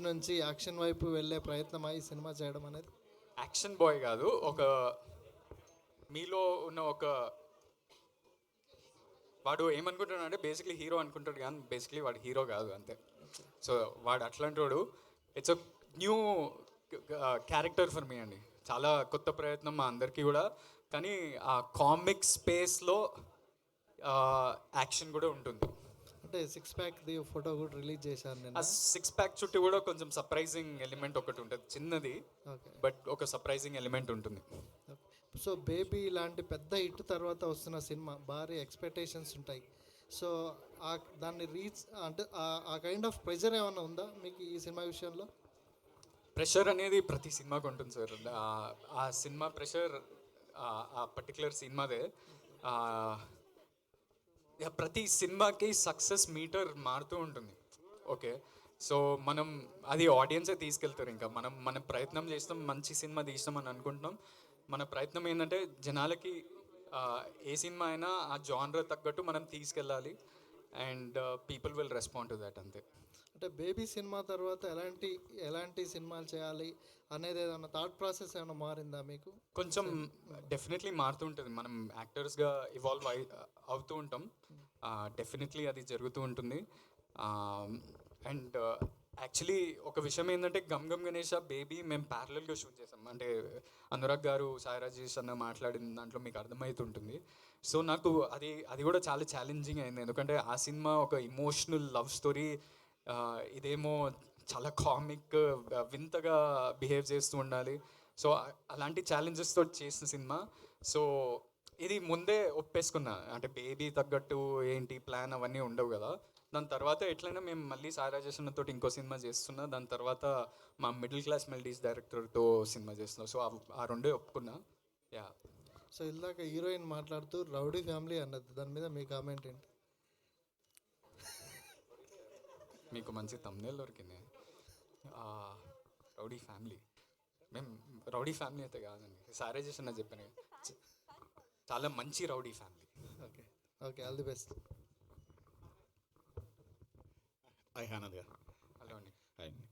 నుంచి యాక్షన్ వైపు వెళ్ళే ప్రయత్నమా ఈ సినిమా చేయడం అనేది? యాక్షన్ బాయ్ కాదు, ఒక మీలో ఉన్న ఒక వాడు ఏమనుకుంటాడు అంటే బేసిక్లీ హీరో అనుకుంటాడు కానీ బేసిక్లీ వాడు హీరో కాదు అంతే. సో వాడు అట్లాంటి వాడు. It's a new character for me అండి. చాలా కొత్త ప్రయత్నం మా అందరికీ కూడా. కానీ ఆ కామిక్ స్పేస్లో యాక్షన్ కూడా ఉంటుంది. అంటే సిక్స్ ప్యాక్ది ఫోటో కూడా రిలీజ్ చేశారు ఆ నిన్న. సిక్స్ ప్యాక్ చుట్టూ కూడా కొంచెం సర్ప్రైజింగ్ ఎలిమెంట్ ఒకటి ఉంటుంది, చిన్నది ఓకే. బట్ ఒక సర్ప్రైజింగ్ ఎలిమెంట్ ఉంటుంది. సో బేబీ ఇలాంటి పెద్ద హిట్ తర్వాత వస్తున్న సినిమా భారీ ఎక్స్పెక్టేషన్స్ ఉంటాయి. సో దాన్ని రీచ్ అంటే ఆ కైండ్ ఆఫ్ ప్రెషర్ ఏమైనా ఉందా మీకు ఈ సినిమా విషయంలో? ప్రెషర్ అనేది ప్రతి సినిమాకి ఉంటుంది సార్. ఆ సినిమా ప్రెషర్ ఆ పర్టికులర్ సినిమాదే. ప్రతి సినిమాకి సక్సెస్ మీటర్ మారుతూ ఉంటుంది. ఓకే, సో మనం అది ఆడియన్సే తీసుకెళ్తారు. ఇంకా మనం ప్రయత్నం చేస్తాం, మంచి సినిమా తీస్తాం అని అనుకుంటున్నాం. మన ప్రయత్నం ఏంటంటే జనాలకి ఏ సినిమా అయినా ఆ జానర్ తగ్గట్టు మనం తీసుకెళ్ళాలి and people will respond to that అంతే. అంటే బేబీ సినిమా తర్వాత ఎలాంటి సినిమాలు చేయాలి అనేది ఏదైనా థాట్ ప్రాసెస్ ఏమైనా మారిందా మీకు? కొంచెం డెఫినెట్లీ మారుతూ ఉంటుంది. మనం యాక్టర్స్గా ఇవాల్వ్ అవుతూ ఉంటాం. డెఫినెట్లీ అది జరుగుతూ ఉంటుంది. అండ్ యాక్చువల్లీ ఒక విషయం ఏంటంటే గమ్ గమ్ గణేష బేబీ మేము ప్యారలల్గా షూట్ చేసాం. అంటే అనురాగ్ గారు, సాయి రాజేష్ అన్న మాట్లాడిన దాంట్లో మీకు అర్థమవుతుంటుంది. సో నాకు అది కూడా చాలా ఛాలెంజింగ్ అయింది. ఎందుకంటే ఆ సినిమా ఒక ఇమోషనల్ లవ్ స్టోరీ, ఇదేమో చాలా కామిక్, వింతగా బిహేవ్ చేస్తూ ఉండాలి. సో అలాంటి ఛాలెంజెస్ తోటి చేసిన సినిమా. సో ఇది ముందే ఒప్పేసుకున్నా, అంటే బేబీ తగ్గట్టు ఏంటి ప్లాన్ అవన్నీ ఉండవు కదా. దాని తర్వాత ఎట్లయినా మేము మళ్ళీ సాయి రాజేష్ తోటి ఇంకో సినిమా చేస్తున్నా. దాని తర్వాత మా మిడిల్ క్లాస్ మెలడీస్ డైరెక్టర్తో సినిమా చేస్తున్నా. సో ఆ రెండే ఒప్పుకున్నా. యా. సో ఇందాక హీరోయిన్ మాట్లాడుతూ రౌడీ ఫ్యామిలీ అన్నది, దాని మీద మీ కామెంట్ ఏంటి? మీకు మంచి తమ్నేల్ దొరికింది. రౌడీ ఫ్యామిలీ, మేము రౌడీ ఫ్యామిలీ అయితే కాదండి. సాయి రాజేష్ అన్న చెప్పాను కదా, చాలా మంచి rowdy family. Okay, okay, all the best. Hi Anand గారు. హలో అండి. హాయ్ అండి.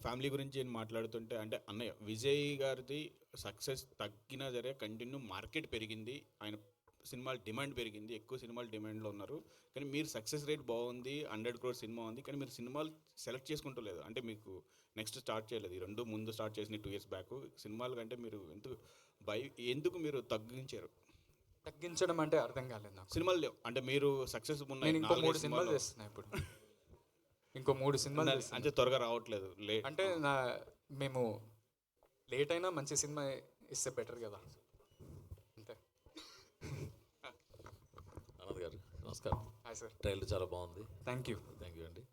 ఫ్యామిలీ గురించి నేను మాట్లాడుతుంటే అంటే అన్నయ్య విజయ్ గారిది సక్సెస్ తగ్గినా సరే కంటిన్యూ మార్కెట్ పెరిగింది, ఆయన సినిమాల డిమాండ్ పెరిగింది, ఎక్కువ సినిమాలు డిమాండ్లో ఉన్నారు. కానీ మీరు సక్సెస్ రేట్ బాగుంది, 100 crore సినిమా ఉంది, కానీ మీరు సినిమాలు సెలెక్ట్ చేసుకుంటలేదు. అంటే మీకు నెక్స్ట్ స్టార్ట్ చేయలేదు. ఈ రెండు ముందు స్టార్ట్ చేసిన 2 years బ్యాక్ సినిమాల కంటే మీరు ఎందుకు మీరు తగ్గించడం అంటే అర్థం కాలేదు నాకు. సినిమాలు లేవు అంటే మీరు సక్సెస్ నేను ఇంకో 3 సినిమాలు చేస్తున్నా ఇప్పుడు. ఇంకో 3 సినిమాలు అంటే త్వరగా రావట్లేదు అంటే మేము లేట్ అయినా మంచి సినిమా ఇస్తే బెటర్ కదా, అంతే. ఆనంద్ గారు నమస్కారం. Hi sir. ట్రైలర్ చాలా బాగుంది. Thank you. అండి.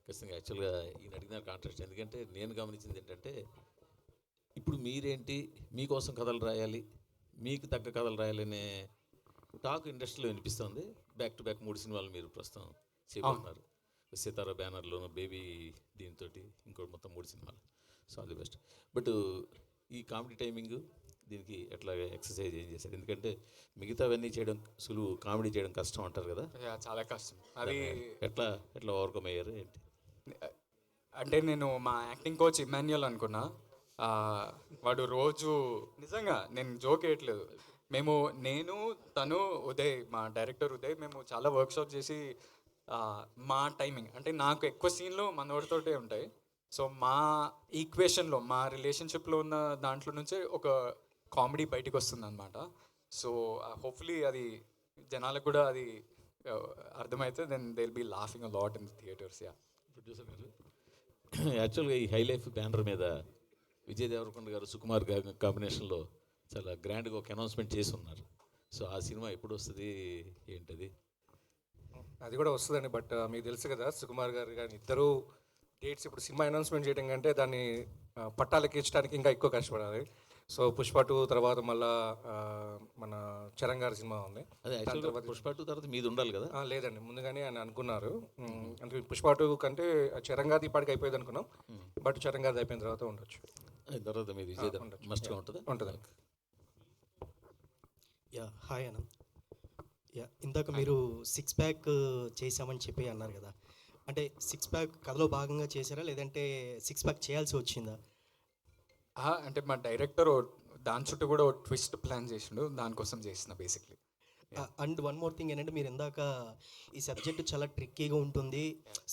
ఖచ్చితంగా యాక్చువల్గా ఈయన అడిగిన కాంట్రాస్ట్, ఎందుకంటే నేను గమనించింది ఏంటంటే ఇప్పుడు మీరేంటి మీకోసం కథలు రాయాలి, మీకు తగ్గ కథలు రాయాలనే టాక్ ఇండస్ట్రీలో వినిపిస్తుంది. బ్యాక్ టు బ్యాక్ 3 సినిమాలు మీరు ప్రస్తుతం చేయబోతున్నారు. సితారా బ్యానర్లోను, బేబీ దీంతో ఇంకోటి మొత్తం 3 సినిమాలు. So all the best. But ఈ కామెడీ టైమింగ్ దీనికి ఎట్లా ఎక్సర్సైజ్ ఏం చేశారు? ఎందుకంటే మిగతావన్నీ చేయడం సులువు, కామెడీ చేయడం కష్టం అంటారు కదా. చాలా కష్టం అది. ఎట్లా ఓవర్కమ్ అయ్యారు ఏంటి? అంటే నేను మా యాక్టింగ్ కోచ్ ఇమాన్యుయల్ అనుకున్నా. వాడు రోజు నిజంగా నేను జోక్ వేయట్లేదు, నేను తను ఉదయ్, మా డైరెక్టర్ ఉదయ్, మేము చాలా వర్క్షాప్ చేసి మా టైమింగ్ అంటే నాకు ఎక్కువ సీన్లు మనోడితోటే ఉంటాయి. సో మా ఈక్వేషన్లో, మా రిలేషన్షిప్లో ఉన్న దాంట్లో నుంచే ఒక కామెడీ బయటకు వస్తుంది అనమాట. సో హోప్ఫుల్లీ అది జనాలకు కూడా అది అర్థమైతే then they will be laughing a lot in theatres. Yeah. Producer గారు, యాక్చువల్గా ఈ హై లైఫ్ బ్యానర్ మీద విజయ్ దేవరకొండ గారు, సుకుమార్ గారు కాంబినేషన్లో చాలా గ్రాండ్గా ఒక అనౌన్స్మెంట్ చేసి ఉన్నారు. సో ఆ సినిమా ఎప్పుడు వస్తుంది ఏంటది? అది కూడా వస్తుందండి. బట్ మీకు తెలుసు కదా, సుకుమార్ గారు కానీ ఇద్దరు డేట్స్ ఇప్పుడు సినిమా అనౌన్స్మెంట్ చేయడం కంటే దాన్ని పట్టాలెక్కించడానికి ఇంకా ఎక్కువ కష్టపడాలి. సో పుష్ప 2 తర్వాత మళ్ళా మన చరణ్ గారి సినిమా ఉంది. అదే పుష్ప 2 తర్వాత మీది ఉండాలి కదా? లేదండి, ముందుగానే ఆయన అనుకున్నారు. అంటే పుష్ప 2 కంటే చరణ్ గారిది ఇప్పటికి అయిపోయింది అనుకున్నాం. బట్ చరణ్ గారిది అయిపోయిన తర్వాత ఉండొచ్చు. తర్వాత మీది విజయ్ మస్ట్గా ఉంటుందండి. Yeah, hi Anant. యా, ఇందాక మీరు 6 ప్యాక్ చేశామని చెప్పి అన్నారు కదా. అంటే సిక్స్ ప్యాక్ కథలో భాగంగా చేశారా, లేదంటే సిక్స్ ప్యాక్ చేయాల్సి వచ్చిందా? అంటే మా డైరెక్టర్ దాని చుట్టూ కూడా ట్విస్ట్ ప్లాన్ చేసిండు, దానికోసం చేసిన basically. And one more thing ఏంటంటే, మీరు ఇందాక ఈ సబ్జెక్ట్ చాలా ట్రిక్కీగా ఉంటుంది,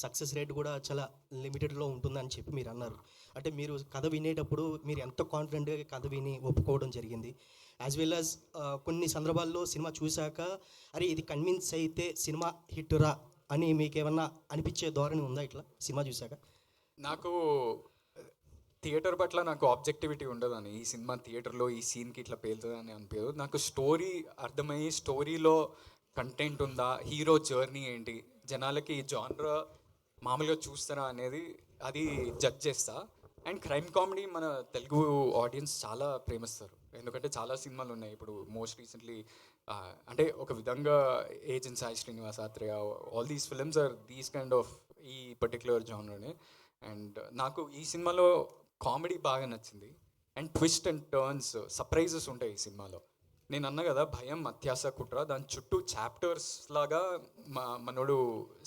సక్సెస్ రేట్ కూడా చాలా లిమిటెడ్లో ఉంటుంది అని చెప్పి మీరు అన్నారు. అంటే మీరు కథ వినేటప్పుడు మీరు ఎంత కాన్ఫిడెంట్గా కథ విని ఒప్పుకోవడం జరిగింది, యాజ్ వెల్ యాజ్ కొన్ని సందర్భాల్లో సినిమా చూశాక అరే ఇది కన్విన్స్ అయితే సినిమా హిట్ రా అని మీకు ఏమన్నా అనిపించే ధోరణి ఉందా ఇట్లా సినిమా చూశాక? నాకు థియేటర్ పట్ల నాకు ఆబ్జెక్టివిటీ ఉండదని, ఈ సినిమా థియేటర్లో ఈ సీన్కి ఇట్లా పేలుతుందని అనిపించదు. నాకు స్టోరీ అర్థమయ్యి స్టోరీలో కంటెంట్ ఉందా, హీరో జర్నీ ఏంటి, జనాలకి ఈ జానర్ మామూలుగా చూస్తారా అనేది అది జడ్జ్ చేస్తా. అండ్ క్రైమ్ కామెడీ మన తెలుగు ఆడియన్స్ చాలా ప్రేమిస్తారు, ఎందుకంటే చాలా సినిమాలు ఉన్నాయి ఇప్పుడు. మోస్ట్ రీసెంట్లీ అంటే ఒక విధంగా agent Sai Srinivas Athreya, all these films are these kind of ఈ పర్టికులర్ జానర్ని. అండ్ నాకు ఈ సినిమాలో కామెడీ బాగా నచ్చింది, and twist and turns, surprises ఉంటాయి ఈ సినిమాలో. నేను అన్నా కదా భయం, అత్యాస, కుట్ర, దాని చుట్టూ చాప్టర్స్ లాగా మనోడు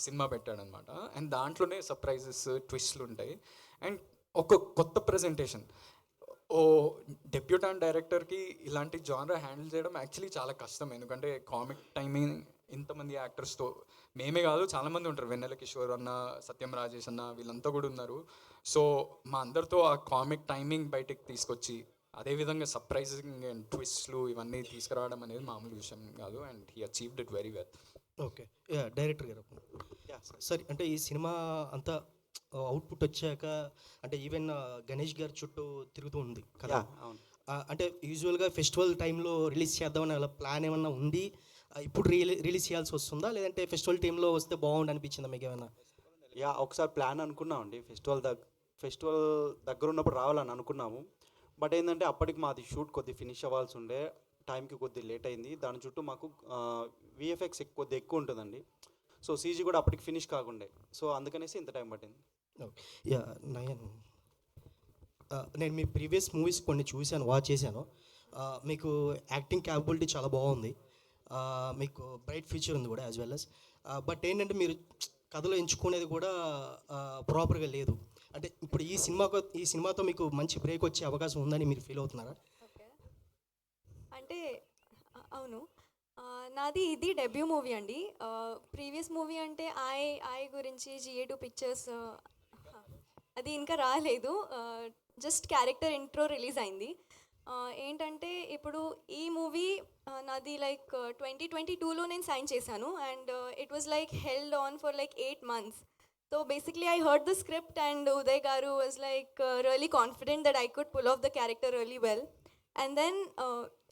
సినిమా పెట్టాడనమాట. అండ్ దాంట్లోనే సర్ప్రైజెస్, ట్విస్ట్లు ఉంటాయి. అండ్ ఒక కొత్త ప్రజెంటేషన్. ఓ డెబ్యూటాంట్ డైరెక్టర్కి ఇలాంటి జానర్ హ్యాండిల్ చేయడం యాక్చువల్లీ చాలా కష్టం, ఎందుకంటే కామిక్ టైమింగ్ ఇంతమంది యాక్టర్స్తో మేమే కాదు చాలామంది ఉంటారు, వెన్నెల కిషోర్ అన్న, సత్యం రాజేష్ అన్న, వీళ్ళంతా కూడా ఉన్నారు. సో మా అందరితో ఆ కామిక్ టైమింగ్ బయటకు తీసుకొచ్చి అదేవిధంగా సర్ప్రైజింగ్ అండ్ ట్విస్ట్లు ఇవన్నీ తీసుకురావడం అనేది మామూలు విషయం కాదు. And he achieved it very well. Okay, director గారు సరే, అంటే ఈ సినిమా అంతా అవుట్పుట్ వచ్చాక అంటే ఈవెన్ గణేష్ గారి చుట్టూ తిరుగుతూ ఉంది కదా. అంటే యూజువల్గా ఫెస్టివల్ టైంలో రిలీజ్ చేద్దామని అలా ప్లాన్ ఏమన్నా ఉంది, ఇప్పుడు రిలీజ్ చేయాల్సి వస్తుందా, లేదంటే ఫెస్టివల్ టైంలో వస్తే బాగుండి అనిపించిందా మీకు ఏమైనా? ఒకసారి ప్లాన్ అనుకున్నామండి, ఫెస్టివల్ దగ్గర ఉన్నప్పుడు రావాలని అనుకున్నాము. బట్ ఏంటంటే అప్పటికి మాది షూట్ కొద్ది ఫినిష్ అవ్వాల్సి ఉండే, టైంకి కొద్ది లేట్ అయింది. దాని చుట్టూ మాకు విఎఫ్ఎక్స్ కొద్ది ఎక్కువ ఉంటుందండి. సో సీజీ కూడా అప్పటికి ఫినిష్ కాకుండే, సో అందుకనేసి ఇంత టైం పట్టింది. నయన్, నేను మీ ప్రీవియస్ మూవీస్ కొన్ని చూశాను, వాచ్ చేశాను. మీకు యాక్టింగ్ క్యాపబిలిటీ చాలా బాగుంది, మీకు బ్రైట్ ఫ్యూచర్ ఉంది కూడా యాజ్ వెల్ అస్. బట్ ఏంటంటే మీరు కథలో ఎంచుకునేది కూడా ప్రాపర్గా లేదు. అంటే ఇప్పుడు ఈ సినిమాతో మీకు మంచి బ్రేక్ వచ్చే అవకాశం ఉందని మీరు ఫీల్ అవుతున్నారా? ఓకే, అంటే అవును, నాది ఇది డెబ్యూ మూవీ అండి. ప్రీవియస్ మూవీ అంటే ఐ గురించి GA2 పిక్చర్స్ అది ఇంకా రాలేదు, జస్ట్ క్యారెక్టర్ ఇంట్రో రిలీజ్ అయింది. ఏంటంటే ఇప్పుడు ఈ మూవీ నాది లైక్ 2022లో నేను సైన్ చేశాను, and it was like held on for like 8 months. So basically I heard the script and Uday Garu was like really confident that I could pull off the character really well. And then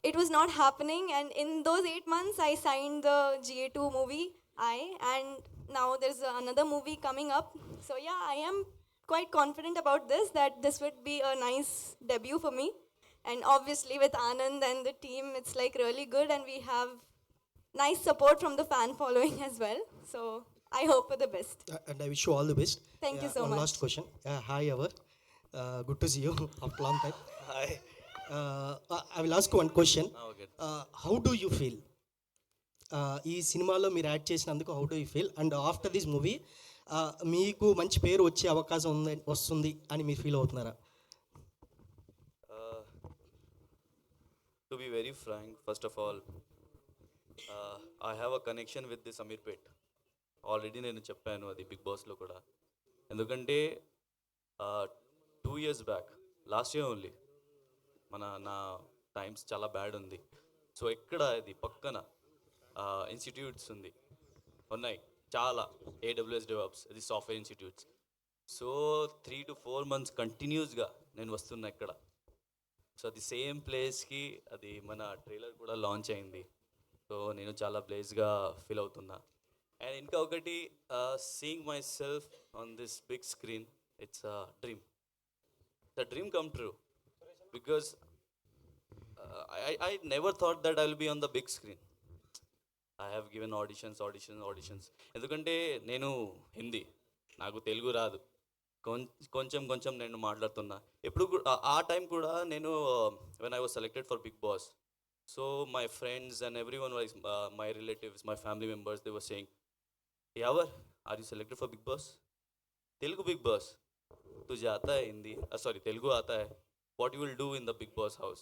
it was not happening, and in those 8 months I signed the GA2 movie and now there's another movie coming up. So yeah, I am quite confident about this, that this would be a nice debut for me. And obviously with Anand and the team, it's like really good, and we have nice support from the fan following as well. So I hope for the best. And I wish you all the best. Thank you so one much. Last question. Hi, Avar. Good to see you after long time. Hi. I will ask one question. Okay. How do you feel? ఈ సినిమాలో మీరు act చేసినందుకు how do you feel? And after this movie మీకు మంచి పేరు వచ్చే అవకాశం వస్తుంది అని మీరు ఫీల్ అవుతున్నారా? To be very frank, first of all, I have a connection with this Amir Pet. Already నేను చెప్పాను అది బిగ్ బాస్లో కూడా. ఎందుకంటే 2 years back, last year only, నా టైమ్స్ చాలా బ్యాడ్ ఉంది. సో ఎక్కడ ఇది పక్కన ఇన్స్టిట్యూట్స్ ఉన్నాయి చాలా, AWS DevOps, ఇది software institutes. So 3 to 4 months కంటిన్యూస్గా నేను వస్తున్నా ఇక్కడ. సో అది సేమ్ ప్లేస్కి అది మన ట్రైలర్ కూడా లాంచ్ అయింది. సో నేను చాలా ప్లేస్గా ఫీల్ అవుతున్నా. అండ్ ఇంకా ఒకటి, seeing myself on this big screen, it's a dream. The dream come true, because I never thought that I will be on the big screen. I have given auditions. ఎందుకంటే నేను హిందీ, నాకు తెలుగు రాదు, కొంచెం నేను మాట్లాడుతున్నా. ఎప్పుడు ఆ టైం కూడా నేను when I was selected for Big Boss, so my friends and everyone was my relatives, my family members, they were saying, "Yavar, are you selected for Bigg Boss? Telugu Bigg Boss, तुझे आता है Hindi, sorry Telugu आता है, what you will do in the big boss house,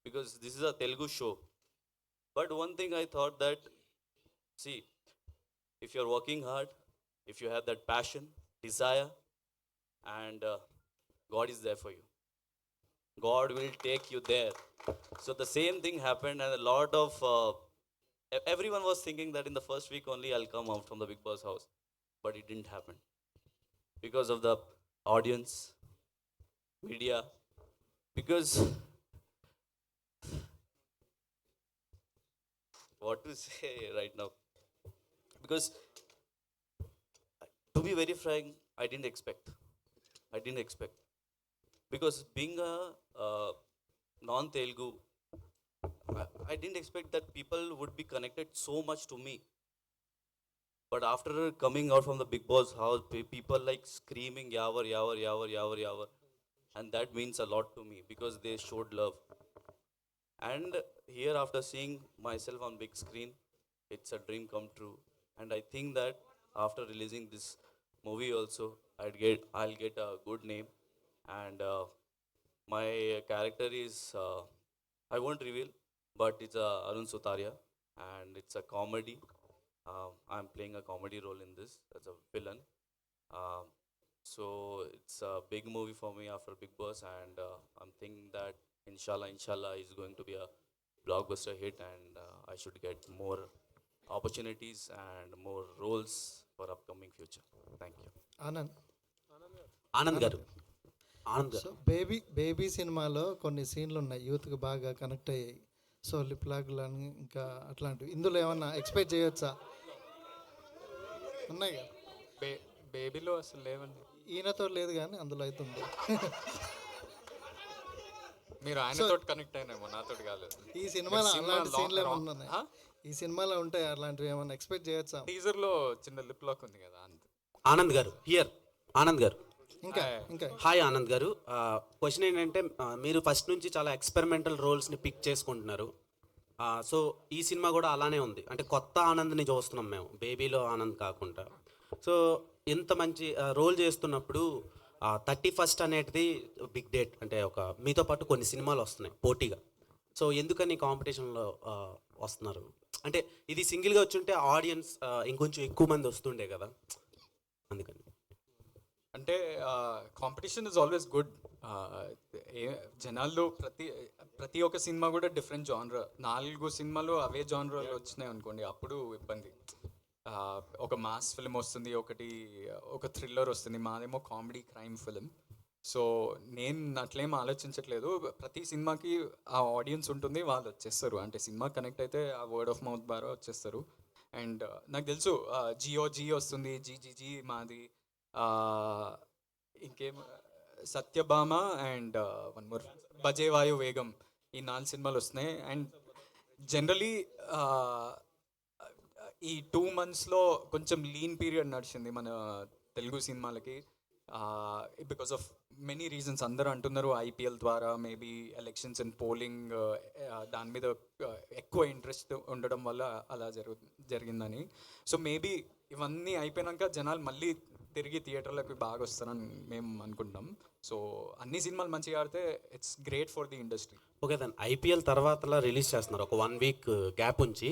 because this is a Telugu show. But one thing I thought that, see, if you're working hard, if you have that passion, desire, and God is there for you, God will take you there. So the same thing happened, and a lot of everyone was thinking that in the first week only I'll come out from the big boss house, but it didn't happen because of the audience, media, because what to say right now, because to be very frank, I didn't expect, because being a non-Telugu, I didn't expect that people would be connected so much to me. But after coming out from the big boss house, people like screaming yavar yavar yavar yavar yavar, and that means a lot to me because they showed love. And here, after seeing myself on big screen, it's a dream come true. And I think that after releasing this movie also, I'll get a good name. And my character is I won't reveal, but it's Arun Sutaria, and it's a comedy. I'm playing a comedy role in this as a villain. Um, so it's a big movie for me after Big Boss, and I'm thinking that inshallah is going to be a blockbuster hit, and I should get more opportunities and more roles for upcoming future. Thank you. Anand. Anand గారు so baby సినిమాలో కొన్ని సీన్లు ఉన్నాయి యూత్కి బాగా connect అయ్యాయి. So lip లాక్లు అని ఇంకా అట్లాంటివి ఇందులో ఏమన్నా ఎక్స్పెక్ట్ చేయొచ్చా? ఉన్నాయి కదా, బేబీలో అసలు లేవండి. ఈయనతో లేదు కానీ అందులో అయితే ఉంది. మీరు ఆయనతో కనెక్ట్ అయినేమో, నాతో కాలేదు. ఈ సినిమాలో అలాంటి సీన్లు ఏమన్నా ఉన్నాయి? ఈ సినిమాలో ఉంటాయి అలాంటివి ఏమన్నా ఎక్స్పెక్ట్ చేయొచ్చా? టీజర్ లో చిన్న లిప్ లాక్ ఉంది కదా, అంతే. ఆనంద్ గారు హియర్. ఆనంద్ గారు ఇంకా హాయ్ ఆనంద్ గారు. క్వశ్చన్ ఏంటంటే మీరు ఫస్ట్ నుంచి చాలా ఎక్స్పెరిమెంటల్ రోల్స్ని పిక్ చేసుకుంటున్నారు. సో ఈ సినిమా కూడా అలానే ఉంది, అంటే కొత్త ఆనంద్ని చూస్తున్నాం మేము, బేబీలో ఆనంద్ కాకుండా. సో ఇంత మంచి రోల్ చేస్తున్నప్పుడు 31st అనేది బిగ్ డేట్, అంటే ఒక మీతో పాటు కొన్ని సినిమాలు వస్తున్నాయి పోటీగా. సో ఎందుకని కాంపిటీషన్లో వస్తున్నారు? అంటే ఇది సింగిల్గా వచ్చుంటే ఆడియన్స్ ఇంకొంచెం ఎక్కువ మంది వస్తుండే కదా, అందుకని. అంటే కాంపిటీషన్ ఇస్ ఆల్వేస్ గుడ్. జనాల్లో ప్రతి ఒక్క సినిమా కూడా డిఫరెంట్ జానర్. 4 సినిమాలు అవే జానర్లు వచ్చినాయి అనుకోండి, అప్పుడు ఇబ్బంది. ఒక మాస్ ఫిల్మ్ వస్తుంది, ఒక థ్రిల్లర్ వస్తుంది, మాదేమో కామెడీ క్రైమ్ ఫిల్మ్. సో నేను అట్లేం ఆలోచించట్లేదు. ప్రతి సినిమాకి ఆ ఆడియన్స్ ఉంటుంది, వాళ్ళు వచ్చేస్తారు. అంటే సినిమా కనెక్ట్ అయితే ఆ వర్డ్ ఆఫ్ మౌత్ ద్వారా వచ్చేస్తారు. అండ్ నాకు తెలుసు జీ వస్తుంది, జీ మాది, ఇంకేం సత్యభామ అండ్ వన్ మోర్ బజేవాయు వేగం, ఈ 4 సినిమాలు వస్తున్నాయి. అండ్ జనరలీ ఈ 2 monthsలో కొంచెం లీన్ పీరియడ్ నడిచింది మన తెలుగు సినిమాలకి, బికాస్ ఆఫ్ మెనీ రీజన్స్. అందరూ అంటున్నారు ఐపీఎల్ ద్వారా, మేబీ ఎలక్షన్స్ అండ్ పోలింగ్, దాని మీద ఎక్కువ ఇంట్రెస్ట్ ఉండడం వల్ల అలా జరిగిందని. సో మేబీ ఇవన్నీ అయిపోయాక జనాలు మళ్ళీ తిరిగి థియేటర్లకు బాగా వస్తారని మేము అనుకుంటాం. సో అన్ని సినిమాలు మంచిగా ఆడితే it's great for the industry. Okay, దాన్ని ఐపీఎల్ తర్వాత రిలీజ్ చేస్తున్నారు, ఒక 1 week గ్యాప్ ఉంచి.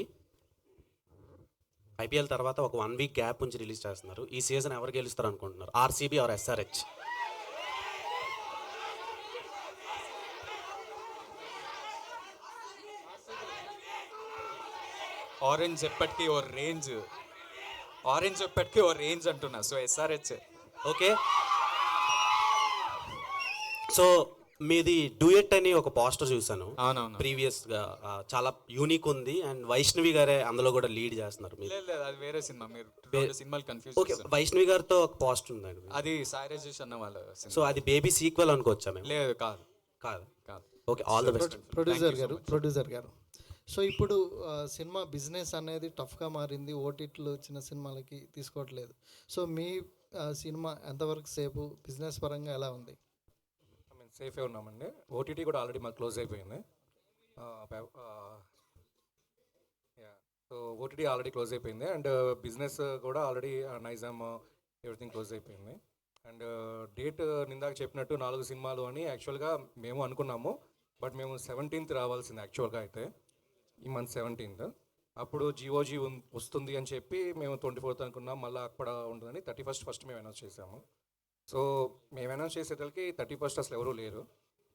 ఐపీఎల్ తర్వాత ఒక 1 week గ్యాప్ ఉంచి రిలీజ్ చేస్తున్నారు. ఈ సీజన్ ఎవరు గెలుస్తారు అనుకుంటున్నారు, ఆర్సీబీ ఆర్ ఎస్ఆర్హెచ్? ఆరెంజ్ ఎప్పటికీ ఓ రేంజ్ అంటున్నా. So SRH. ఓకే, సో మీది డ్యూయట్ అని ఒక పోస్టర్ చూసాను అవునవును, ప్రీవియస్గా, చాలా యూనిక్ ఉంది. అండ్ వైష్ణవి గారే అందులో కూడా లీడ్ చేస్తున్నారు. మీరు లేదు అది వేరే సినిమా, మీరు 2 సినిమాలు కన్ఫ్యూజ్. ఓకే, వైష్ణవి గారితో ఒక పోస్టర్ ఉందండి, అది సాయి రాజేష్ అన్న వాళ్ళ సినిమా. సో అది బేబీ సీక్వెల్ అనుకోవచ్చా మేము? లేదు, కాదు. Okay, all the best. Producer గారు, సో ఇప్పుడు సినిమా బిజినెస్ అనేది టఫ్గా మారింది, ఓటీటీలో వచ్చిన సినిమాలకి తీసుకోవట్లేదు. సో మీ సినిమా ఎంతవరకు సేపు బిజినెస్ పరంగా ఎలా ఉంది? సేఫే ఉన్నామండి. ఓటీటీ కూడా ఆల్రెడీ మాకు క్లోజ్ అయిపోయింది. సో ఓటీటీ ఆల్రెడీ క్లోజ్ అయిపోయింది అండ్ బిజినెస్ కూడా ఆల్రెడీ నైజామ్ ఎవ్రీథింగ్ క్లోజ్ అయిపోయింది. అండ్ డేట్ నిందాక చెప్పినట్టు 4 సినిమాలు అని యాక్చువల్గా మేము అనుకున్నాము. బట్ మేము 17th రావాల్సింది యాక్చువల్గా అయితే, ఈ మంత్ 17th. అప్పుడు జిఓజీ వస్తుంది అని చెప్పి మేము 24th అనుకున్నాం, మళ్ళీ అక్కడ ఉంటుందని 31st ఫస్ట్ మేము అనౌన్స్ చేసాము. సో మేము అనౌన్స్ చేసేటకి 31st అసలు ఎవరూ లేరు.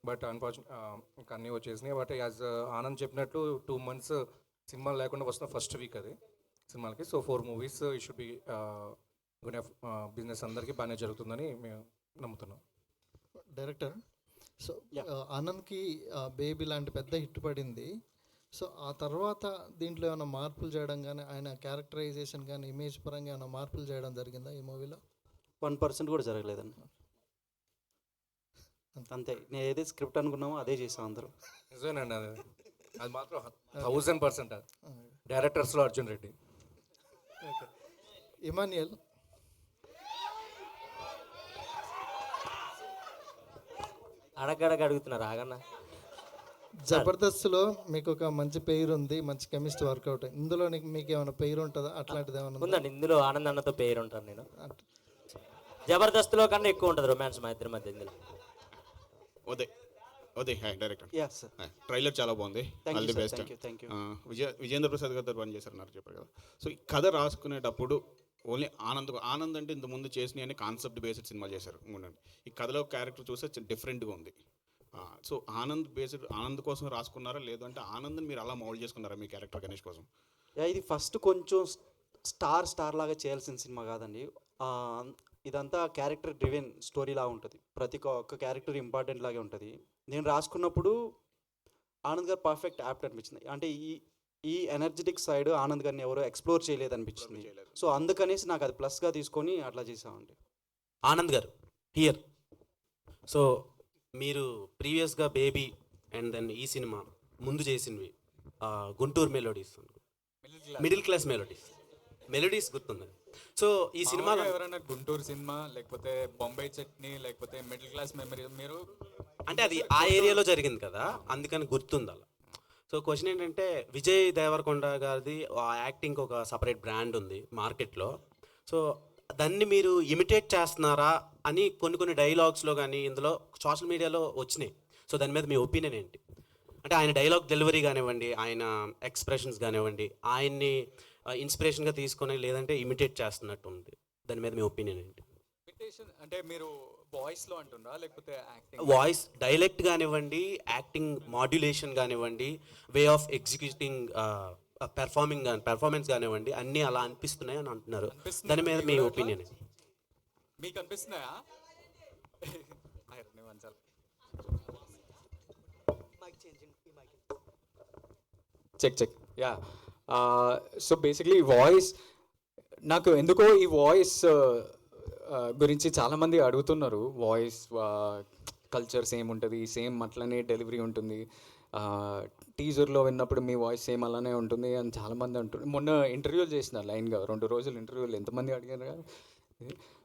బట్ ఇంకా అన్నీ వచ్చేసినాయి. బట్ యాజ్ ఆనంద్ చెప్పినట్టు 2 months సినిమా లేకుండా వస్తున్న ఫస్ట్ వీక్ అది సినిమాలకి. సో 4 movies ఈ షుడ్ బి బిజినెస్ అందరికీ బాగానే జరుగుతుందని మేము నమ్ముతున్నాం. డైరెక్టర్, సో ఆనంద్కి బేబీ లాంటి పెద్ద హిట్ పడింది. సో ఆ తర్వాత దీంట్లో ఏమైనా మార్పులు చేయడం కానీ, ఆయన క్యారెక్టరైజేషన్ కానీ, ఇమేజ్ పరంగా ఏమైనా మార్పులు చేయడం జరిగిందా ఈ మూవీలో? 1% కూడా జరగలేదండి. అంతే, నేను ఏదైతే స్క్రిప్ట్ అనుకున్నామో అదే చేసాం అందరూ. నిజమేనండి, అది మాత్రం 1000% డైరెక్టర్స్లో అర్జున్ రెడ్డి. ఓకే, ఇమాన్యుయల్, అడుగుతున్నారు ఆగన్నా. జబర్దస్త్లో మీకు ఒక మంచి పేరు ఉంది, మంచి కెమిస్ట్రీ వర్కౌట్. ఇందులో మీకు ఏమైనా పేరు ఉంటుందా? అట్లాంటిది ఏమైనా ఉందా? ఉందండి, ఇందులో ఆనంద్ అన్నతో పేరు ఉంటాను నేను. జబర్దస్త్లో కన్నా ఎక్కువ ఉంటుంది రొమాన్స్ మా ఇద్దరి మధ్య ఇందులో. ఓదే డైరెక్టర్, యస్ సార్, ట్రైలర్ చాలా బాగుంది. All the best. Thank you. Vijendra Prasad గారితో పని చేశారు చెప్పారు కదా. సో ఈ కథ రాసుకునేటప్పుడు ఓన్లీ ఆనంద్ అంటే ఇంతకుముందు చేసినవి అని కాన్సెప్ట్ బేస్డ్ సినిమా చేశారు. ఈ కథలో క్యారెక్టర్ చూస్తే డిఫరెంట్గా ఉంది. సో ఆనంద్ కోసం రాసుకున్నారా, లేదు అంటే ఆనంద్ని మీరు అలా మౌల్డ్ చేసుకున్నారా మీ క్యారెక్టర్ గణేష్ కోసం? ఇది ఫస్ట్ కొంచెం స్టార్ లాగా చేయాల్సిన సినిమా కాదండి. ఇదంతా క్యారెక్టర్ డ్రివెన్ స్టోరీ లాగా ఉంటుంది. ప్రతి ఒక్క క్యారెక్టర్ ఇంపార్టెంట్ లాగే ఉంటుంది. నేను రాసుకున్నప్పుడు ఆనంద్ గారు పర్ఫెక్ట్ యాప్ట్ అనిపించింది. అంటే ఈ ఎనర్జెటిక్ సైడ్ ఆనంద్ గారిని ఎవరో ఎక్స్ప్లోర్ చేయలేదు అనిపించింది. సో అందుకనేసి నాకు అది ప్లస్గా తీసుకొని అట్లా చేసామండి. ఆనంద్ గారు హియర్. సో మీరు ప్రీవియస్గా బేబీ అండ్ దెన్ ఈ సినిమా ముందు చేసినవి Guntur melodies, middle class melodies గుర్తుంది. సో ఈ సినిమాలో ఎవరైనా గుంటూరు సినిమా లేకపోతే బొంబాయి చట్నీ లేకపోతే మిడిల్ క్లాస్ మెమరీ మీరు అంటే అది ఆ ఏరియాలో జరిగింది కదా, అందుకని గుర్తుంది అలా. సో క్వశ్చన్ ఏంటంటే, విజయ్ దేవరకొండ గారిది యాక్టింగ్ ఒక సపరేట్ బ్రాండ్ ఉంది మార్కెట్లో. సో దాన్ని మీరు ఇమిటేట్ చేస్తున్నారా అని కొన్ని డైలాగ్స్లో కానీ ఇందులో సోషల్ మీడియాలో వచ్చినాయి. సో దాని మీద మీ ఒపీనియన్ ఏంటి? అంటే ఆయన డైలాగ్ డెలివరీ కానివ్వండి, ఆయన ఎక్స్ప్రెషన్స్ కానివ్వండి, ఆయన్ని ఇన్స్పిరేషన్గా తీసుకొని లేదంటే ఇమిటేట్ చేస్తున్నట్టు ఉంది. దాని మీద మీ ఒపీనియన్ ఏంటి? ఇమిటేషన్ అంటే మీరు వాయిస్లో అంటున్నారా లేకపోతే యాక్టింగ్? వాయిస్ డైలెక్ట్ కానివ్వండి, యాక్టింగ్ మాడ్యులేషన్ కానివ్వండి, వే ఆఫ్ ఎగ్జిక్యూటింగ్ పెర్ఫార్మెన్స్ కానివ్వండి, అన్నీ అలా అనిపిస్తున్నాయి అని అంటున్నారు. దాని మీద మీ ఒపీనియన్? మీకు అనిపిస్తున్నాయా? Check yeah. So basically voice, నాకు ఎందుకో ఈ వాయిస్ గురించి చాలామంది అడుగుతున్నారు. వాయిస్ కల్చర్ సేమ్ ఉంటుంది, సేమ్ అట్లనే డెలివరీ ఉంటుంది, టీజర్లో విన్నప్పుడు మీ వాయిస్ సేమ్ అలానే ఉంటుంది అని చాలామంది అంటున్నారు. మొన్న ఇంటర్వ్యూలు చేసిన లైన్గా 2 రోజులు ఇంటర్వ్యూలు ఎంతమంది అడిగారు కదా.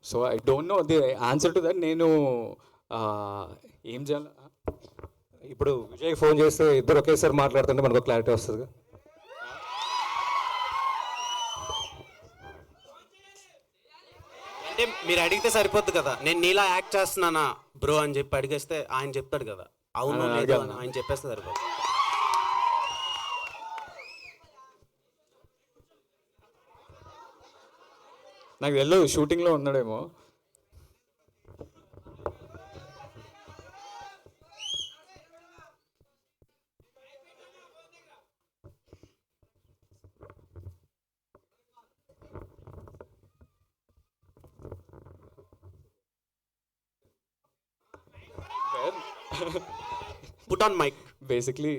So I don't know the answer to that. నేను ఏం చేయాలి ఇప్పుడు విజయ్ ఫోన్ చేస్తే ఇద్దరు ఒకేసారి మాట్లాడుతుంటే మనకు క్లారిటీ వస్తుంది. అంటే మీరు అడిగితే సరిపోద్ది కదా, నేను నీలా యాక్ట్ చేస్తున్నానా బ్రో అని చెప్పి అడిగేస్తే ఆయన చెప్తాడు కదా అవును లేదు అని ఆయన చెప్పేస్తే సరిపోద్ది. నాకు తెలియదు, షూటింగ్లో ఉన్నాడేమో. Put on mic. Basically,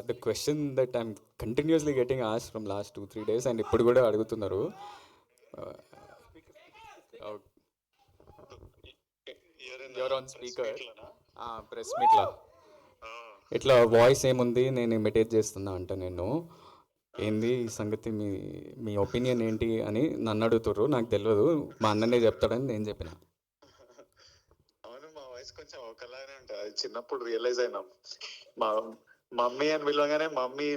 the question that I'm continuously getting asked from last 2-3 days and ఇప్పుడు కూడా అడుగుతున్నారు. You're on speaker. ప్రెస్ మీట్లా ఇట్లా వాయిస్ ఏముంది, నేను ఇమిటేట్ చేస్తున్నా అంట. నేను ఏంది ఈ సంగతి, మీ ఒపీనియన్ ఏంటి అని నన్ను అడుగుతారు. నాకు తెలియదు, మా అన్ననే చెప్తాడని నేను చెప్పిన. అవును, మా వాయిస్ కొంచెం ఒకలానే ఉంటుంది. అది చిన్నప్పుడు రియలైజ్ అయినాం. మా మమ్మీ అని పిలవగానే మమ్మీ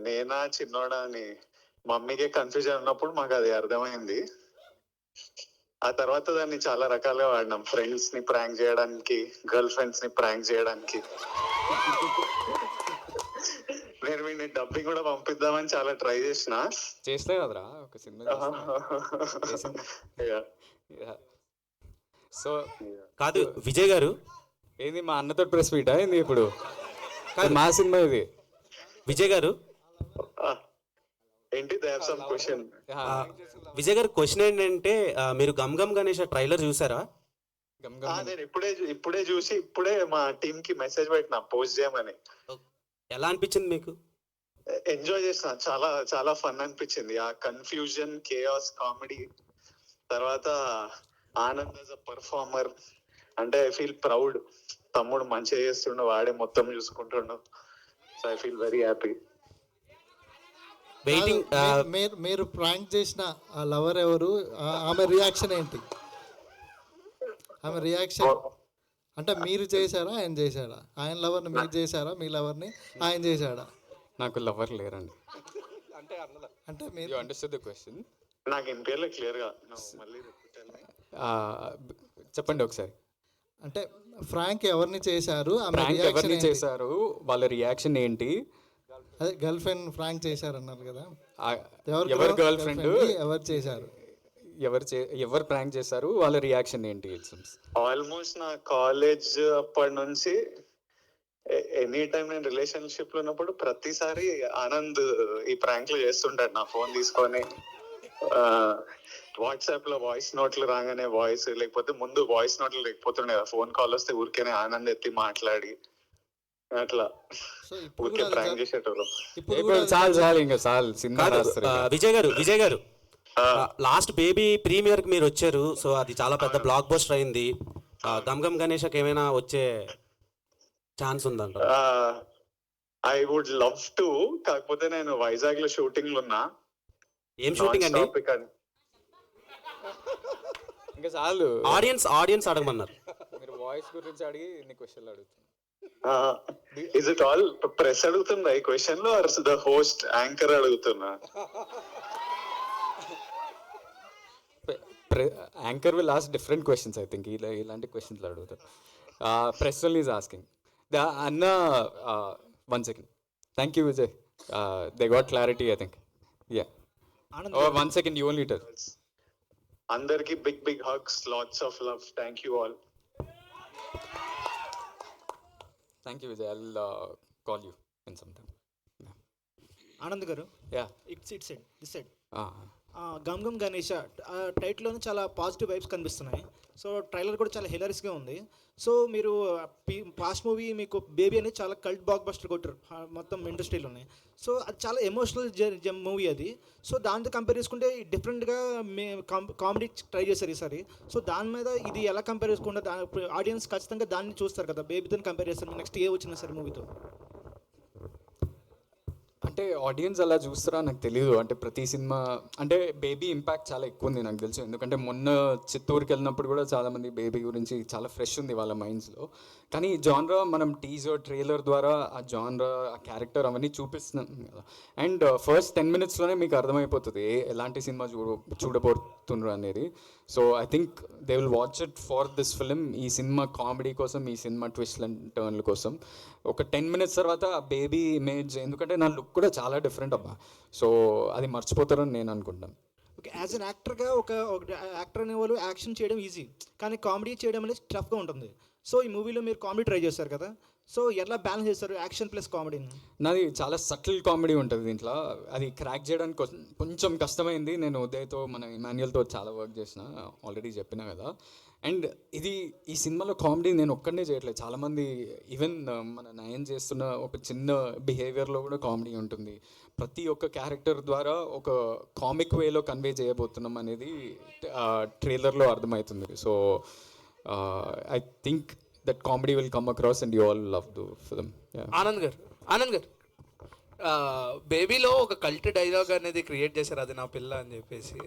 నేనా చిన్నోడా అని మమ్మీకే కన్ఫ్యూజన్ ఉన్నప్పుడు మాకు అది అర్థమైంది. ఆ తర్వాత దాన్ని చాలా రకాలుగా వాడినాం. ఫ్రెండ్స్ ని ప్రాంక్ చేయడానికి, గర్ల్ ఫ్రెండ్స్ ని ప్రాంక్ చేయడానికి. నేను వీడిని డబ్బింగ్ కూడా పంపిద్దామని చాలా ట్రై చేసిన. చేస్తే కదరా ఒక సినిమా సో కాదు విజయ్ గారు, ఏంది మా అన్నతో ప్రెస్ మీటా ఏంది ఇప్పుడు? మా సినిమా ఇది. విజయ్ గారు, ఏంటి they have some question? Vijay గారు క్వశ్చన్ ఏంటంటే మీరు గమ్ గమ్ గణేష్ ట్రైలర్ చూసారా? నేను ఇప్పుడే చూసి ఇప్పుడే మా టీమ్ కి మెసేజ్ పెట్టిన పోస్ట్ చేయమని. ఎలా అనిపించింది మీకు? ఎంజాయ్ చేసిన, చాలా చాలా ఫన్ అనిపించింది. ఆ కన్ఫ్యూజన్, కేయాస్, కామెడీ, తర్వాత ఆనంద్ యాజ్ అ పర్ఫార్మర్. అంటే ఐ ఫీల్ ప్రౌడ్. తమ్ముడు మంచిగా చేస్తుండు, వాడే మొత్తం చూసుకుంటుండు. So I feel very happy. Waiting. మీరు ప్రాంక్ చేసిన ఆ లవర్ ఎవరు? ఆమె రియాక్షన్ ఏంటి? ఆమె రియాక్షన్ అంటే మీరు చేశారా, ఆయన చేశాడా? ఆయన లవర్ని మీరు చేశారా, మీ లవర్ని ఆయన చేశాడా? నాకు లవర్ లేరండి. అంటే మీరు యు అండర్స్టాండ్ ద క్వశ్చన్? నాకు ఇంపేర్లే క్లియర్ గా మళ్ళీ చెప్పండి ఒకసారి. అంటే ఫ్రాంక్ ఎవరిని చేశారు, ఆమె ప్రాంక్ రియాక్షన్ ఎవరిని ఏంటి? చేశారు, వాళ్ళ రియాక్షన్ ఏంటి? అదే గర్ల్ ఫ్రెండ్ ఫ్రాంక్ చేశారన్నారు కదా, ఎవరు గర్ల్ ఫ్రెండ్, ఎవరు చేశారు, ఎవరు ప్రాంక్ చేశారు, వాళ్ళ రియాక్షన్ ఏంటి? ఆల్మోస్ట్ నా కాలేజ్ అప్పటి నుంచి ఎనీ టైం నేను రిలేషన్షిప్ లో ఉన్నప్పుడు ప్రతిసారి ఆనంద్ ఈ ప్రాంక్లు చేస్తుంటాడు. నా ఫోన్ తీసుకొని వాట్సాప్ లో వాయిస్ నోట్లు రాగానే వాయిస్, లేకపోతే ముందు వాయిస్ నోట్లు లేకపోతుండే కదా, ఫోన్ కాల్ వస్తే ఊరికేనే ఆనంద్ ఎత్తి మాట్లాడి అట్లా ఊరికే ప్రాంక్ చేసేటోళ్ళు. చాలు ఇంకా చాలు సినిమా. విజయ్ గారు లాస్ట్ బేబీ ప్రీమియర్ కి మీరు వచ్చారు. సో అది చాలా పెద్ద బ్లాక్ బస్టర్ అయింది. గమ్ గమ్ గణేష్కి ఏమైనా వచ్చే ఛాన్స్ ఉందంట? ఐ వుడ్ లవ్ టు, కాకపోతే నేను వైజాగ్ లో షూటింగ్ లో ఉన్నా. ఏం షూటింగ్ అండి? ఇంకా చాలు. ఆడియన్స్ అడగమన్నారు. మీరు వాయిస్ గురించి అడిగి ఇన్ని క్వశ్చన్లు అడుగుతున్నారు. ఇస్ ఇట్ ఆల్ ప్రెస్ అడుగుతుందా ఈ క్వశ్చన్ లో, ఆర్ ద హోస్ట్ యాంకర్ అడుగుతున్నా? Anchor will ask different questions. I think ఇలాంటి క్వశ్చన్స్ అడుగుతారు. ప్రెస్ వన్ ఈజ్ ఆస్కింగ్ అన్న. 1 second. Thank you Vijay. They got clarity I think. Yeah 1 second, you only tell. అందరికి big hugs, lots of love. Thank you all. Thank you Vijay. I'll call you in some time. Anand గారు, Yeah. It's this side. Ah. Gam Gam Ganesha టైటిల్లోనే చాలా positive vibes కనిపిస్తున్నాయి. So trailer కూడా చాలా హిలరీస్గా ఉంది. So మీరు past movie మీకు బేబీ అనేది చాలా కల్ట్ బ్లాక్ బస్టర్ కొట్టారు మొత్తం ఇండస్ట్రీలోనే. సో అది చాలా ఎమోషనల్ మూవీ అది. సో దాంతో కంపేర్ చేసుకుంటే డిఫరెంట్గా కామెడీ ట్రై చేశారు ఈసారి. సో దాని మీద ఇది ఎలా కంపేర్ చేసుకుంటే ఆడియన్స్ ఖచ్చితంగా దాన్ని చూస్తారు కదా, బేబీతో కంపేర్ చేస్తారు నెక్స్ట్ ఏ వచ్చినా సరే మూవీతో. అంటే ఆడియన్స్ అలా చూస్తారా నాకు తెలియదు. అంటే ప్రతి సినిమా అంటే బేబీ ఇంపాక్ట్ చాలా ఎక్కువ ఉంది నాకు తెలుసు. ఎందుకంటే మొన్న చిత్తూరుకి వెళ్ళినప్పుడు కూడా చాలామంది బేబీ గురించి చాలా ఫ్రెష్ ఉంది వాళ్ళ మైండ్స్లో. కానీ జాన్రా మనం టీజర్ ట్రైలర్ ద్వారా ఆ జాన్రా ఆ క్యారెక్టర్ అవన్నీ చూపిస్తున్నాం కదా. అండ్ ఫస్ట్ 10 minutesలోనే మీకు అర్థమైపోతుంది ఎలాంటి సినిమా చూడబోతున్నారు అనేది. So I think they will watch it for this film. ఈ సినిమా కామెడీ కోసం, ఈ సినిమా ట్విస్ట్ అండ్ టర్న్ల కోసం. ఒక 10 minutes తర్వాత ఆ బేబీ ఇమేజ్, ఎందుకంటే నా లుక్ కూడా చాలా డిఫరెంట్ అబ్బా. సో అది మర్చిపోతారని నేను అనుకుంటాను. ఓకే, యాజ్ అన్ యాక్టర్గా ఒక యాక్టర్ అనేవాళ్ళు యాక్షన్ చేయడం ఈజీ, కానీ కామెడీ చేయడం అనేది టఫ్గా ఉంటుంది. సో ఈ మూవీలో మీరు కామెడీ ట్రై చేస్తారు కదా, సో ఎలా బ్యాలెన్స్ చేస్తారు యాక్షన్ ప్లస్ కామెడీని? నాది చాలా సటిల్ కామెడీ ఉంటుంది దీంట్లో. అది క్రాక్ చేయడానికి కొంచెం కష్టమైంది. నేను ఉదయ్తో మన ఇమాన్యుయల్తో చాలా వర్క్ చేసిన, ఆల్రెడీ చెప్పినా కదా. అండ్ ఈ సినిమాలో కామెడీ నేను ఒక్కడనే చేయట్లేదు, చాలామంది ఈవెన్ మన నయన్ చేస్తున్న ఒక చిన్న బిహేవియర్లో కూడా కామెడీ ఉంటుంది. ప్రతి ఒక్క క్యారెక్టర్ ద్వారా ఒక కామిక్ వేలో కన్వే చేయబోతున్నాం అనేది ట్రైలర్లో అర్థమవుతుంది. So I think that comedy will come across and you all love the film. Yeah. Anand గారు బేబీలో ఒక కల్ట్ డైలాగ్ అనేది క్రియేట్ చేశారు, అది నా పిల్ల అని చెప్పేసి.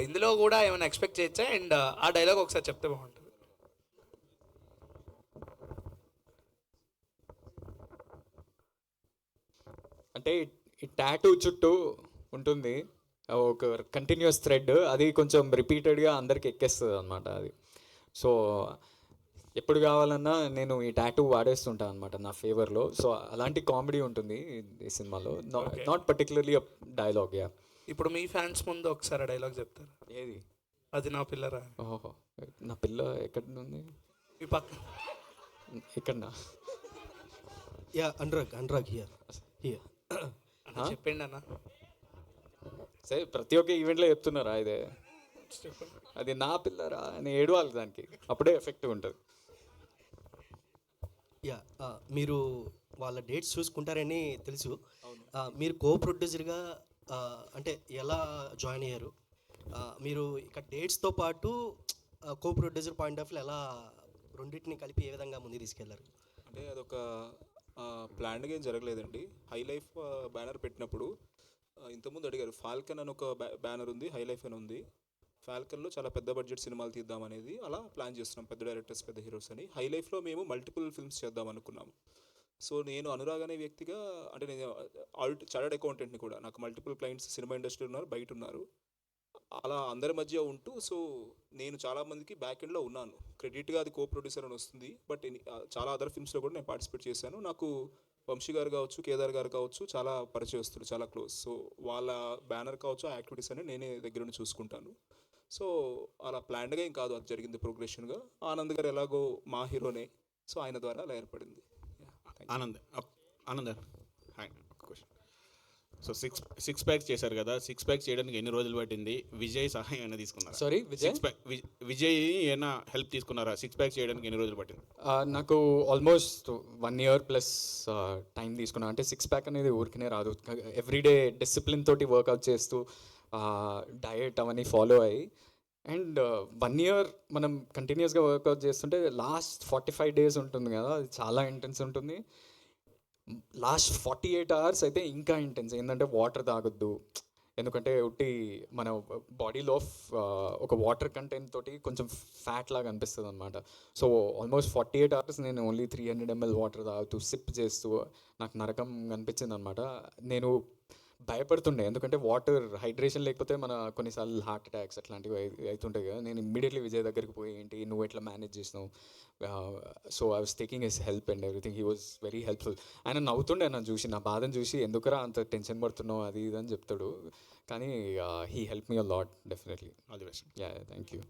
ఇందులో కూడా ఏమైనా ఎక్స్పెక్ట్ చేయొచ్చా? అండ్ ఆ డైలాగ్ ఒకసారి చెప్తే బాగుంటుంది. అంటే ఈ టాటూ చుట్టూ ఉంటుంది, ఒక కంటిన్యూస్ థ్రెడ్, అది కొంచెం రిపీటెడ్గా అందరికి ఎక్కేస్తుంది అనమాట అది. సో ఎప్పుడు కావాలన్నా నేను ఈ టాటూ వాడేస్తుంటాను అనమాట నా ఫేవర్లో. సో అలాంటి కామెడీ ఉంటుంది ఈ సినిమాలో, నాట్ పర్టికులర్లీ డైలాగ్. యా, ఇప్పుడు మీ ఫ్యాన్స్ ముందు ఒకసారి డైలాగ్ చెప్తారు. ఏది? అది నా పిల్లరా. ఓహో, నా పిల్ల ఎక్కడ ఉంది? ఈ పక్క ఇక్కడనా? యా, అనురాగ్ హియర్ చెప్పండి అన్న. సరే, ప్రతి ఒక్క ఈవెంట్లో చెప్తున్నారా ఇదే? అది నా పిల్లరా అని ఏడవాలి దానికి, అప్పుడే ఎఫెక్టివ్ ఉంటుంది. యా, మీరు వాళ్ళ డేట్స్ చూసుకుంటారని తెలుసు. మీరు కో ప్రొడ్యూసర్గా అంటే ఎలా జాయిన్ అయ్యారు? మీరు ఇక డేట్స్తో పాటు కో ప్రొడ్యూసర్ పాయింట్ ఆఫ్ ఎలా రెండింటిని కలిపి ఏ విధంగా ముందుకు తీసుకెళ్లారు? అంటే అదొక ప్లాన్గా ఏం జరగలేదండి. హై లైఫ్ బ్యానర్ పెట్టినప్పుడు ఇంతకుముందు అడిగారు, ఫాల్కన్ అని ఒక బ్యానర్ ఉంది, హై లైఫ్ అని ఉంది. ఫాల్కన్లో చాలా పెద్ద బడ్జెట్ సినిమాలు తీద్దామనేది అలా ప్లాన్ చేస్తున్నాం, పెద్ద డైరెక్టర్స్, పెద్ద హీరోస్ అని. హై లైఫ్లో మేము మల్టిపుల్ ఫిల్మ్స్ చేద్దాం అనుకున్నాము. సో నేను అనురాగ్ అనే వ్యక్తిగా, అంటే నేను చార్టర్డ్ అకౌంటెంట్ని కూడా, నాకు మల్టిపుల్ క్లయింట్స్ సినిమా ఇండస్ట్రీ ఉన్నారు, బయట ఉన్నారు. అలా అందరి మధ్య ఉంటూ, సో నేను చాలామందికి బ్యాక్ ఎండ్లో ఉన్నాను. క్రెడిట్గా అది కో ప్రొడ్యూసర్ అని వస్తుంది, బట్ చాలా అదర్ ఫిల్మ్స్లో కూడా నేను పార్టిసిపేట్ చేశాను. నాకు వంశీ గారు కావచ్చు, కేదార్ గారు కావచ్చు, చాలా పరిచయస్తులు, చాలా క్లోజ్. సో వాళ్ళ బ్యానర్ కావచ్చు, ఆ యాక్టివిటీస్ అని నేనే దగ్గర నుండి చూసుకుంటాను. సో అలా ప్లాన్డ్గా ఏం కాదు, అది జరిగింది ప్రోగ్రెషన్గా. ఆనంద్ గారు ఎలాగో మా హీరోనే, సో ఆయన ద్వారా అలా ఏర్పడింది. ఆనంద్ హాయ్, ఒక క్వశ్చన్. సో సిక్స్ ప్యాక్స్ చేశారు కదా, సిక్స్ ప్యాక్స్ చేయడానికి ఎన్ని రోజులు పట్టింది? విజయ్ సహాయం అయినా తీసుకున్నారా? సారీ, విజయ్ ఏమైనా హెల్ప్ తీసుకున్నారా? సిక్స్ ప్యాక్స్ చేయడానికి ఎన్ని రోజులు పట్టింది? నాకు ఆల్మోస్ట్ 1 year ప్లస్ టైం తీసుకున్నా. అంటే 6 pack అనేది ఊరికనే రాదు, ఎవ్రీడే డిసిప్లిన్ తోటి వర్కౌట్ చేస్తూ డయట్ అవన్నీ ఫాలో అయ్యి, అండ్ 1 year మనం కంటిన్యూస్గా వర్కౌట్ చేస్తుంటే లాస్ట్ 45 days ఉంటుంది కదా, అది చాలా ఇంటెన్స్ ఉంటుంది. లాస్ట్ 48 hours అయితే ఇంకా ఇంటెన్స్. ఏంటంటే వాటర్ తాగొద్దు, ఎందుకంటే ఉట్టి మన బాడీలో ఒక వాటర్ కంటెంట్ తోటి కొంచెం ఫ్యాట్ లాగా అనిపిస్తుంది అనమాట. సో ఆల్మోస్ట్ 48 hours నేను ఓన్లీ 300 ml వాటర్ తాగుతూ సిప్ చేస్తూ నాకు నరకం అనిపించింది అనమాట. నేను భయపడుతుండే, ఎందుకంటే వాటర్ హైడ్రేషన్ లేకపోతే మన కొన్నిసార్లు హార్ట్ అటాక్స్ అట్లాంటివి అవుతుంటాయి కదా. నేను ఇమ్మీడియట్లీ విజయ్ దగ్గరికి పోయి, ఏంటి నువ్వు ఎట్లా మేనేజ్ చేసినావు? So I was taking his help and everything. He was very helpful. ఆయన నవ్వుతుండే నన్ను చూసి, నా బాధను చూసి, ఎందుకురా అంత టెన్షన్ పడుతున్నావు అది ఇది అని చెప్తాడు. కానీ he help me a lot, definitely. All the best. Yeah, thank you.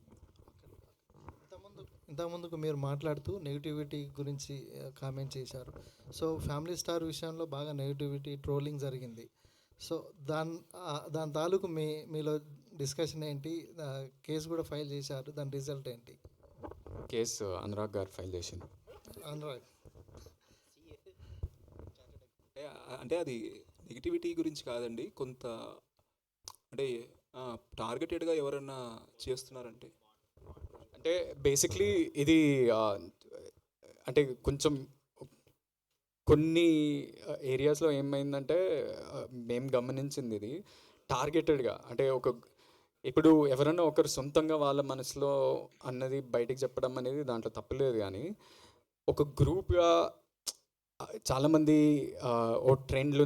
ఇంతకుముందుకు మీరు మాట్లాడుతూ నెగిటివిటీ గురించి కామెంట్ చేశారు. సో ఫ్యామిలీ స్టార్ విషయంలో బాగా నెగిటివిటీ, ట్రోలింగ్ జరిగింది. సో దాని తాలూకు మీలో డిస్కషన్ ఏంటి? కేసు కూడా ఫైల్ చేశారు, దాని రిజల్ట్ ఏంటి? కేసు అనురాగ్ గారు ఫైల్ చేసింది. అనురాగ్ అంటే అది నెగిటివిటీ గురించి కాదండి, కొంత అంటే టార్గెటెడ్గా ఎవరైనా చేస్తున్నారంటే, అంటే బేసిక్లీ ఇది అంటే కొంచెం కొన్ని ఏరియాస్లో ఏమైందంటే మేము గమనించింది ఇది టార్గెటెడ్గా. అంటే ఇప్పుడు ఎవరన్నా ఒకరు సొంతంగా వాళ్ళ మనసులో అన్నది బయటికి చెప్పడం అనేది దాంట్లో తప్పలేదు, కానీ ఒక గ్రూప్గా చాలామంది ఓ ట్రెండ్లు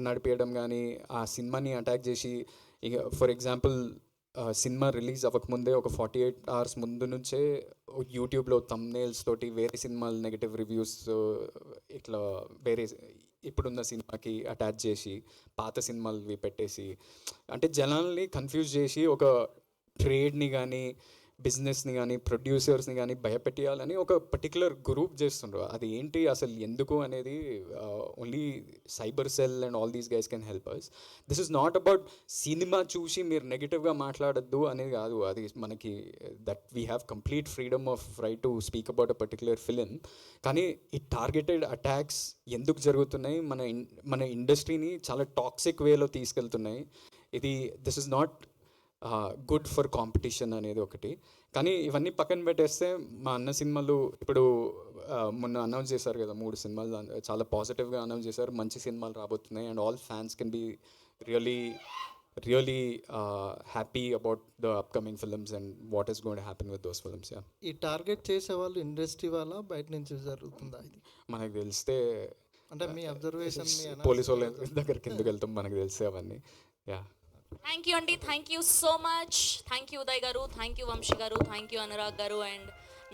నడిపేయడం కానీ, ఆ సినిమాని అటాక్ చేసి, ఇక ఫర్ ఎగ్జాంపుల్ సినిమా రిలీజ్ అవ్వకముందే ఒక 48 hours ముందు నుంచే యూట్యూబ్లో థంబ్నెయిల్స్ తోటి వేరే సినిమాలు నెగటివ్ రివ్యూస్ ఇట్లా వేరే ఇప్పుడున్న సినిమాకి అటాచ్ చేసి పాత సినిమాలు పెట్టేసి, అంటే జనాల్ని కన్ఫ్యూజ్ చేసి ఒక ట్రేడ్ని కానీ, బిజినెస్ని కానీ, ప్రొడ్యూసర్స్ని కానీ భయపెట్టాలని ఒక పర్టికులర్ గ్రూప్ చేస్తుండ్రు. అది ఏంటి అసలు ఎందుకు అనేది only cyber cell and all these guys can help us. This is not about సినిమా చూసి మీరు నెగిటివ్గా మాట్లాడద్దు అనేది కాదు. అది మనకి that we have complete freedom of right to speak about a particular film. కానీ ఈ టార్గెటెడ్ అటాక్స్ ఎందుకు జరుగుతున్నాయి? మన ఇండస్ట్రీని చాలా టాక్సిక్ వేలో తీసుకెళ్తున్నాయి. This is not good for competition అనేది ఒకటి. కానీ ఇవన్నీ పక్కన పెట్టేస్తే మా అన్న సినిమాలు ఇప్పుడు మొన్న అనౌన్స్ చేశారు కదా, 3 సినిమాలు చాలా పాజిటివ్గా అనౌన్స్ చేశారు. మంచి సినిమాలు రాబోతున్నాయి and all fans can be really happy about the upcoming films and what is going to happen with those films. Yeah, ఈ టార్గెట్ చేసే వాళ్ళు ఇండస్ట్రీ వాళ్ళ బయట నుంచి జరుగుతుందా ఇది? మనకు తెలిస్తే అంటే మీ అబ్జర్వేషన్, పోలీసు వాళ్ళ దగ్గరికి ఎందుకు వెళ్తాం, మనకు తెలిస్తే అవన్నీ. యా. థ్యాంక్ యూ అండి, thank you so much. Thank you Uday గారు, థ్యాంక్ యూ వంశీ గారు, థ్యాంక్ యూ అనురాగ్ గారు అండ్